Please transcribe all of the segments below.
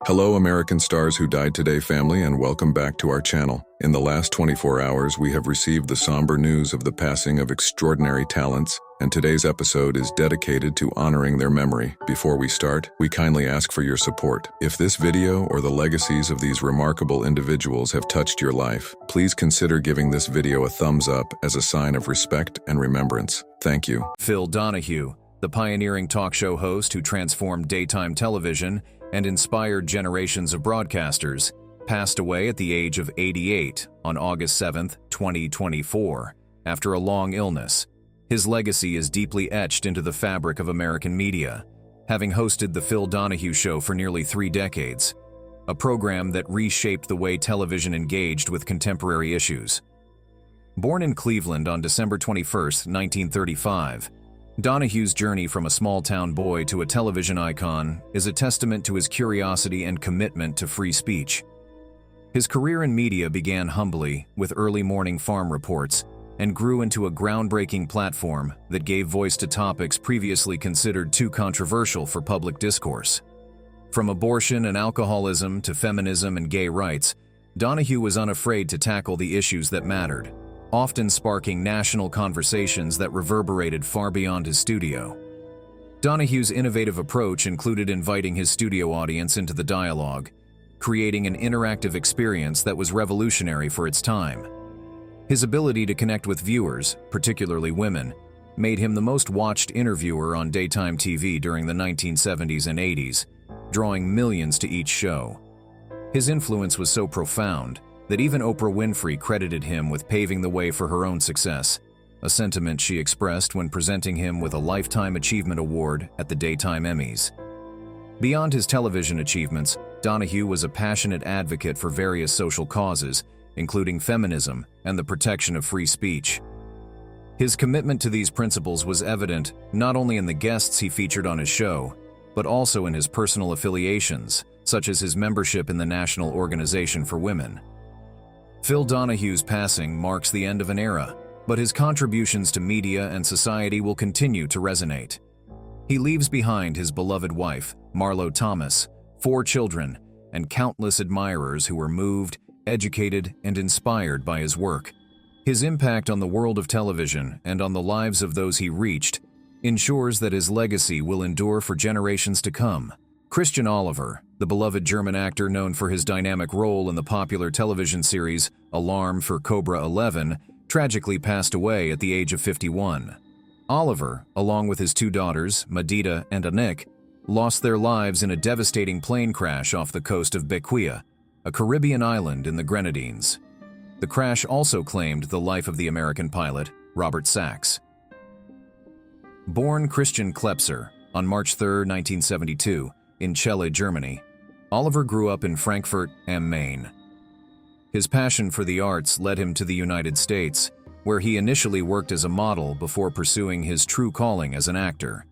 Hello American Stars Who Died Today family, and welcome back to our channel. In the last 24 hours, we have received the somber news of the passing of extraordinary talents, and today's episode is dedicated to honoring their memory. Before we start, we kindly ask for your support. If this video or the legacies of these remarkable individuals have touched your life, please consider giving this video a thumbs up as a sign of respect and remembrance. Thank you. Phil Donahue, the pioneering talk show host who transformed daytime television and inspired generations of broadcasters, passed away at the age of 88 on August 7, 2024, after a long illness. His legacy is deeply etched into the fabric of American media, having hosted the Phil Donahue Show for nearly 3 decades, a program that reshaped the way television engaged with contemporary issues. Born in Cleveland on December 21, 1935, Donahue's journey from a small-town boy to a television icon is a testament to his curiosity and commitment to free speech. His career in media began humbly with early morning farm reports and grew into a groundbreaking platform that gave voice to topics previously considered too controversial for public discourse. From abortion and alcoholism to feminism and gay rights, Donahue was unafraid to tackle the issues that mattered, often sparking national conversations that reverberated far beyond his studio. Donahue's innovative approach included inviting his studio audience into the dialogue, creating an interactive experience that was revolutionary for its time. His ability to connect with viewers, particularly women, made him the most watched interviewer on daytime TV during the 1970s and 80s, drawing millions to each show. His influence was so profound that even Oprah Winfrey credited him with paving the way for her own success, a sentiment she expressed when presenting him with a Lifetime Achievement Award at the Daytime Emmys. Beyond his television achievements, Donahue was a passionate advocate for various social causes, including feminism and the protection of free speech. His commitment to these principles was evident not only in the guests he featured on his show, but also in his personal affiliations, such as his membership in the National Organization for Women. Phil Donahue's passing marks the end of an era, but his contributions to media and society will continue to resonate. He leaves behind his beloved wife, Marlo Thomas, 4 children, and countless admirers who were moved, educated, and inspired by his work. His impact on the world of television and on the lives of those he reached ensures that his legacy will endure for generations to come. Christian Oliver, the beloved German actor known for his dynamic role in the popular television series Alarm for Cobra 11, tragically passed away at the age of 51. Oliver, along with his 2 daughters, Madita and Anik, lost their lives in a devastating plane crash off the coast of Bequia, a Caribbean island in the Grenadines. The crash also claimed the life of the American pilot, Robert Sachs. Born Christian Klepser on March 3, 1972, in Celle, Germany, Oliver grew up in Frankfurt am Main. His passion for the arts led him to the United States, where he initially worked as a model before pursuing his true calling as an actor.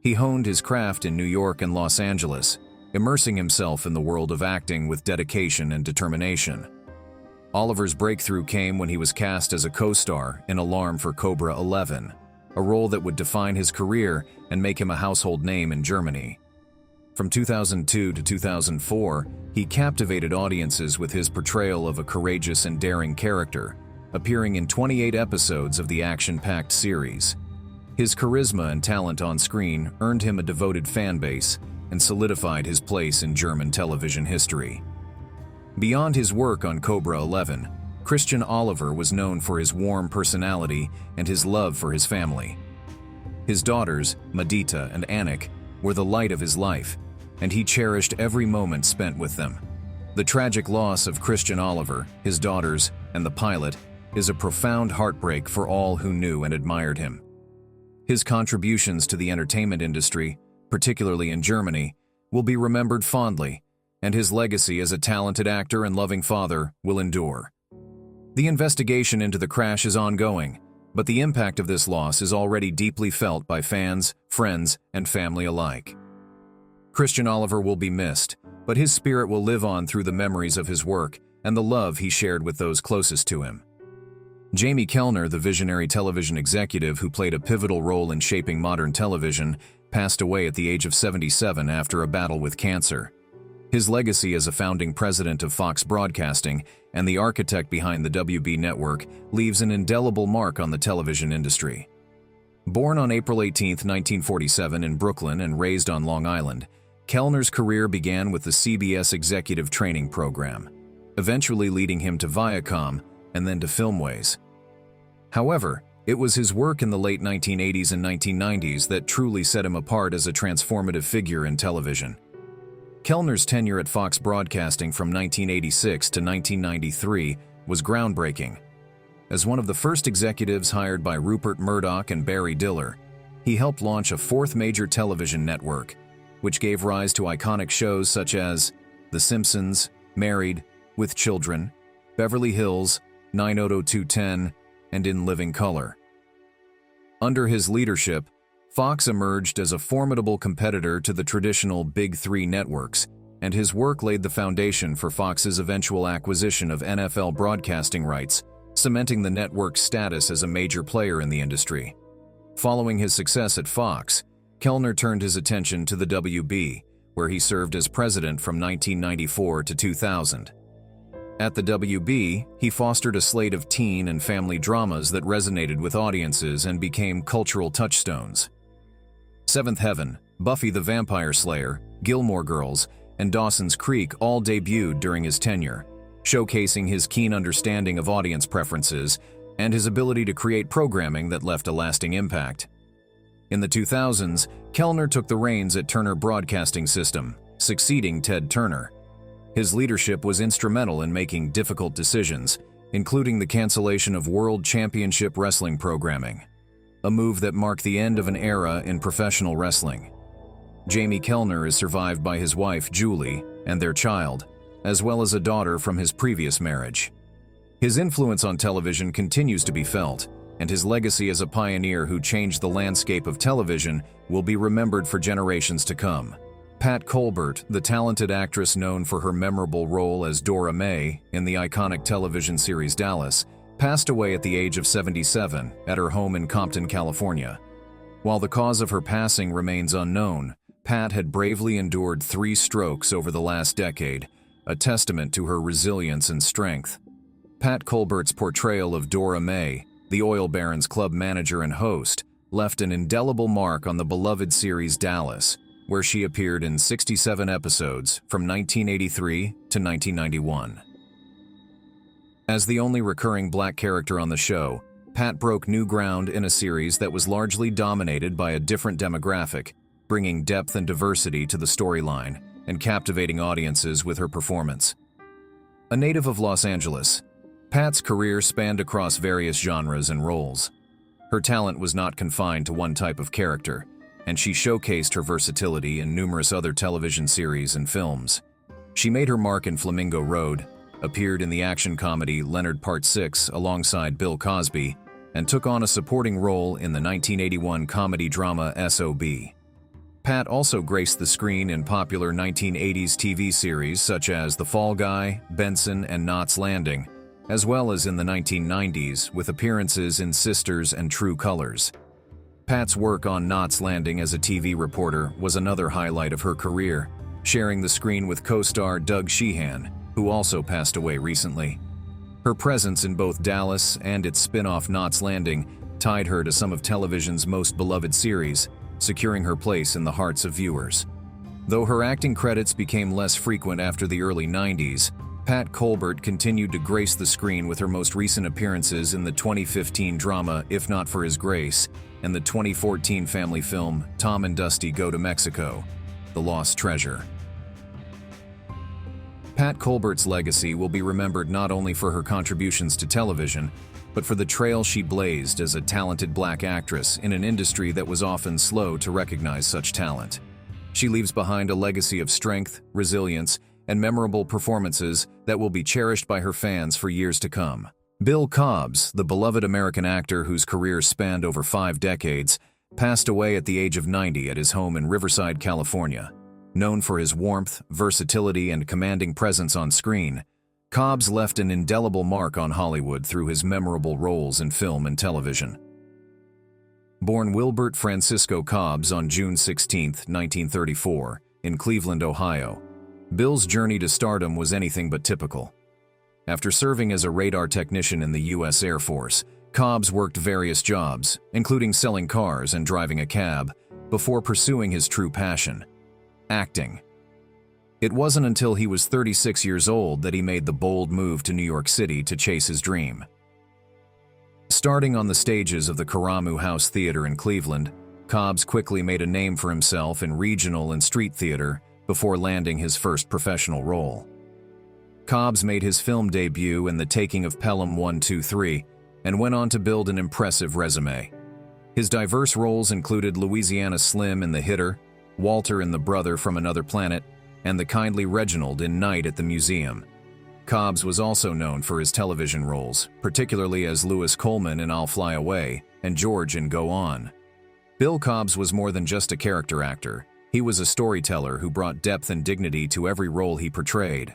He honed his craft in New York and Los Angeles, immersing himself in the world of acting with dedication and determination. Oliver's breakthrough came when he was cast as a co-star in Alarm for Cobra 11, a role that would define his career and make him a household name in Germany. From 2002 to 2004, he captivated audiences with his portrayal of a courageous and daring character, appearing in 28 episodes of the action-packed series. His charisma and talent on screen earned him a devoted fan base and solidified his place in German television history. Beyond his work on Cobra 11, Christian Oliver was known for his warm personality and his love for his family. His daughters, Madita and Anik, were the light of his life, and he cherished every moment spent with them. The tragic loss of Christian Oliver, his daughters, and the pilot is a profound heartbreak for all who knew and admired him. His contributions to the entertainment industry, particularly in Germany, will be remembered fondly, and his legacy as a talented actor and loving father will endure. The investigation into the crash is ongoing, but the impact of this loss is already deeply felt by fans, friends, and family alike. Christian Oliver will be missed, but his spirit will live on through the memories of his work and the love he shared with those closest to him. Jamie Kellner, the visionary television executive who played a pivotal role in shaping modern television, passed away at the age of 77 after a battle with cancer. His legacy as a founding president of Fox Broadcasting and the architect behind the WB network leaves an indelible mark on the television industry. Born on April 18, 1947 in Brooklyn and raised on Long Island, Kellner's career began with the CBS Executive Training Program, eventually leading him to Viacom and then to Filmways. However, it was his work in the late 1980s and 1990s that truly set him apart as a transformative figure in television. Kellner's tenure at Fox Broadcasting from 1986 to 1993 was groundbreaking. As one of the first executives hired by Rupert Murdoch and Barry Diller, he helped launch a fourth major television network, which gave rise to iconic shows such as The Simpsons, Married, With Children, Beverly Hills, 90210, and In Living Color. Under his leadership, Fox emerged as a formidable competitor to the traditional Big Three networks, and his work laid the foundation for Fox's eventual acquisition of NFL broadcasting rights, cementing the network's status as a major player in the industry. Following his success at Fox, Kellner turned his attention to the WB, where he served as president from 1994 to 2000. At the WB, he fostered a slate of teen and family dramas that resonated with audiences and became cultural touchstones. Seventh Heaven, Buffy the Vampire Slayer, Gilmore Girls, and Dawson's Creek all debuted during his tenure, showcasing his keen understanding of audience preferences and his ability to create programming that left a lasting impact. In the 2000s, Kellner took the reins at Turner Broadcasting System, succeeding Ted Turner. His leadership was instrumental in making difficult decisions, including the cancellation of World Championship Wrestling programming, a move that marked the end of an era in professional wrestling. Jamie Kellner is survived by his wife, Julie, and their child, as well as a daughter from his previous marriage. His influence on television continues to be felt, and his legacy as a pioneer who changed the landscape of television will be remembered for generations to come. Pat Colbert, the talented actress known for her memorable role as Dora May in the iconic television series Dallas, passed away at the age of 77 at her home in Compton, California. While the cause of her passing remains unknown, Pat had bravely endured 3 strokes over the last decade, a testament to her resilience and strength. Pat Colbert's portrayal of Dora May, the oil baron's club manager and host, left an indelible mark on the beloved series Dallas, where she appeared in 67 episodes from 1983 to 1991. As the only recurring black character on the show, Pat broke new ground in a series that was largely dominated by a different demographic, bringing depth and diversity to the storyline and captivating audiences with her performance. A native of Los Angeles, Pat's career spanned across various genres and roles. Her talent was not confined to one type of character, and she showcased her versatility in numerous other television series and films. She made her mark in Flamingo Road, appeared in the action comedy Leonard Part 6 alongside Bill Cosby, and took on a supporting role in the 1981 comedy drama S.O.B. Pat also graced the screen in popular 1980s TV series such as The Fall Guy, Benson, and Knots Landing, as well as in the 1990s with appearances in Sisters and True Colors. Pat's work on Knots Landing as a TV reporter was another highlight of her career, sharing the screen with co-star Doug Sheehan, who also passed away recently. Her presence in both Dallas and its spin-off Knots Landing tied her to some of television's most beloved series, securing her place in the hearts of viewers. Though her acting credits became less frequent after the early 90s, Pat Colbert continued to grace the screen with her most recent appearances in the 2015 drama If Not for His Grace and the 2014 family film Tom and Dusty Go to Mexico, The Lost Treasure. Pat Colbert's legacy will be remembered not only for her contributions to television, but for the trail she blazed as a talented black actress in an industry that was often slow to recognize such talent. She leaves behind a legacy of strength, resilience, and memorable performances that will be cherished by her fans for years to come. Bill Cobbs, the beloved American actor whose career spanned over 5 decades, passed away at the age of 90 at his home in Riverside, California. Known for his warmth, versatility, and commanding presence on screen, Cobbs left an indelible mark on Hollywood through his memorable roles in film and television. Born Wilbert Francisco Cobbs on June 16, 1934, in Cleveland, Ohio, Bill's journey to stardom was anything but typical. After serving as a radar technician in the U.S. Air Force, Cobbs worked various jobs, including selling cars and driving a cab, before pursuing his true passion: acting. It wasn't until he was 36 years old that he made the bold move to New York City to chase his dream. Starting on the stages of the Karamu House Theater in Cleveland, Cobbs quickly made a name for himself in regional and street theater before landing his first professional role. Cobbs made his film debut in The Taking of Pelham 123 and went on to build an impressive resume. His diverse roles included Louisiana Slim in The Hitter, Walter in The Brother from Another Planet, and the kindly Reginald in Night at the Museum. Cobbs was also known for his television roles, particularly as Lewis Coleman in I'll Fly Away and George in Go On. Bill Cobbs was more than just a character actor. He was a storyteller who brought depth and dignity to every role he portrayed.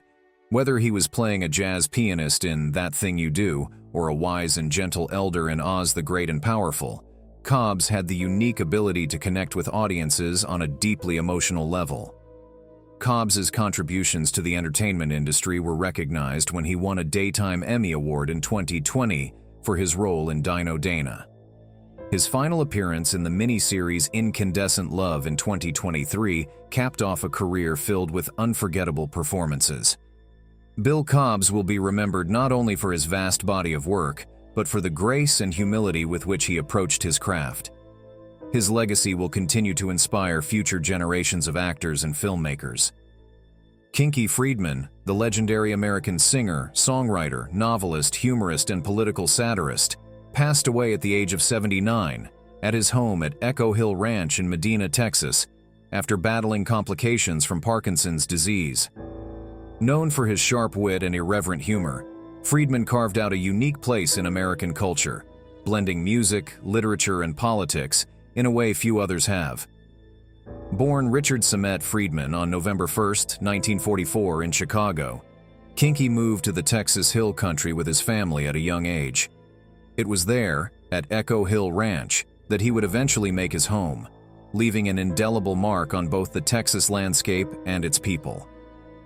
Whether he was playing a jazz pianist in That Thing You Do or a wise and gentle elder in Oz the Great and Powerful, Cobbs had the unique ability to connect with audiences on a deeply emotional level. Cobbs's contributions to the entertainment industry were recognized when he won a Daytime Emmy Award in 2020 for his role in Dino Dana. His final appearance in the miniseries Incandescent Love in 2023 capped off a career filled with unforgettable performances. Bill Cobbs will be remembered not only for his vast body of work, but for the grace and humility with which he approached his craft. His legacy will continue to inspire future generations of actors and filmmakers. Kinky Friedman, the legendary American singer, songwriter, novelist, humorist, and political satirist, passed away at the age of 79 at his home at Echo Hill Ranch in Medina, Texas, after battling complications from Parkinson's disease. Known for his sharp wit and irreverent humor, Friedman carved out a unique place in American culture, blending music, literature, and politics in a way few others have. Born Richard Samet Friedman on November 1, 1944 in Chicago, Kinky moved to the Texas Hill Country with his family at a young age. It was there, at Echo Hill Ranch, that he would eventually make his home, leaving an indelible mark on both the Texas landscape and its people.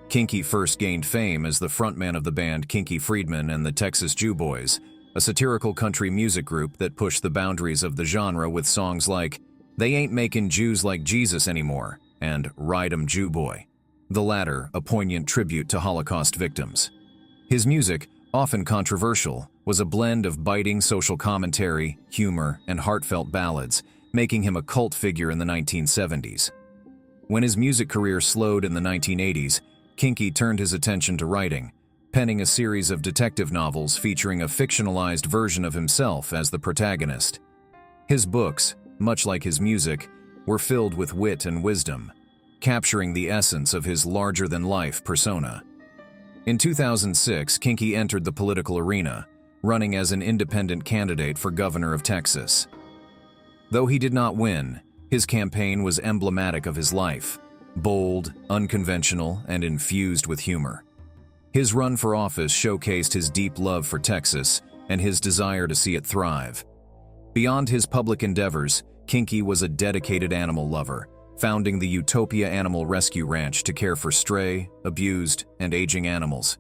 Kinky first gained fame as the frontman of the band Kinky Friedman and the Texas Jew Boys, a satirical country music group that pushed the boundaries of the genre with songs like "They Ain't Making Jews Like Jesus Anymore" and "Ride 'em Jew Boy," the latter a poignant tribute to Holocaust victims. His music, often controversial, was a blend of biting social commentary, humor, and heartfelt ballads, making him a cult figure in the 1970s. When his music career slowed in the 1980s, Kinky turned his attention to writing, penning a series of detective novels featuring a fictionalized version of himself as the protagonist. His books, much like his music, were filled with wit and wisdom, capturing the essence of his larger-than-life persona. In 2006, Kinky entered the political arena, running as an independent candidate for governor of Texas. Though he did not win, his campaign was emblematic of his life, bold, unconventional, and infused with humor. His run for office showcased his deep love for Texas and his desire to see it thrive. Beyond his public endeavors, Kinky was a dedicated animal lover, founding the Utopia Animal Rescue Ranch to care for stray, abused, and aging animals.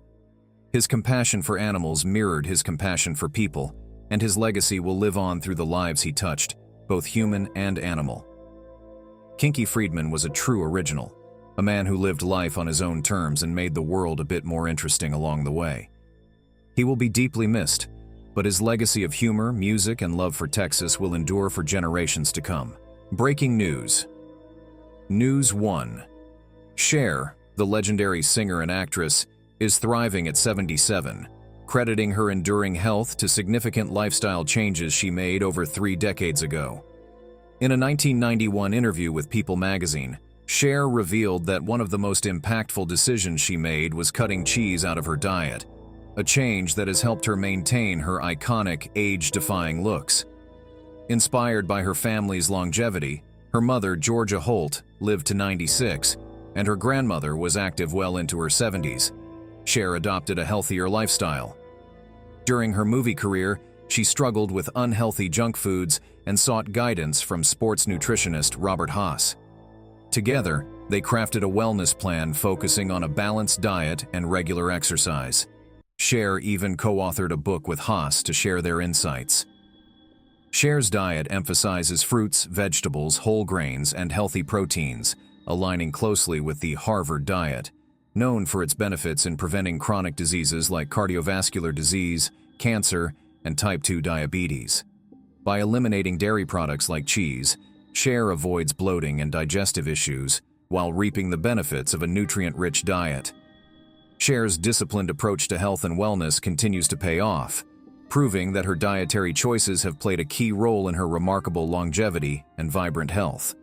His compassion for animals mirrored his compassion for people, and his legacy will live on through the lives he touched, both human and animal. Kinky Friedman was a true original, a man who lived life on his own terms and made the world a bit more interesting along the way. He will be deeply missed, but his legacy of humor, music, and love for Texas will endure for generations to come. Breaking news. News 1. Cher, the legendary singer and actress, is thriving at 77, crediting her enduring health to significant lifestyle changes she made over 3 decades ago. In a 1991 interview with People magazine, Cher revealed that one of the most impactful decisions she made was cutting cheese out of her diet, a change that has helped her maintain her iconic, age-defying looks. Inspired by her family's longevity, her mother, Georgia Holt, lived to 96, and her grandmother was active well into her 70s. Cher adopted a healthier lifestyle. During her movie career, she struggled with unhealthy junk foods and sought guidance from sports nutritionist Robert Haas. Together, They crafted a wellness plan focusing on a balanced diet and regular exercise. Cher even co-authored a book with Haas to share their insights. Cher's diet emphasizes fruits, vegetables, whole grains, and healthy proteins, aligning closely with the Harvard diet, known for its benefits in preventing chronic diseases like cardiovascular disease, cancer, and type 2 diabetes. By eliminating dairy products like cheese, Cher avoids bloating and digestive issues while reaping the benefits of a nutrient-rich diet. Cher's disciplined approach to health and wellness continues to pay off, proving that her dietary choices have played a key role in her remarkable longevity and vibrant health.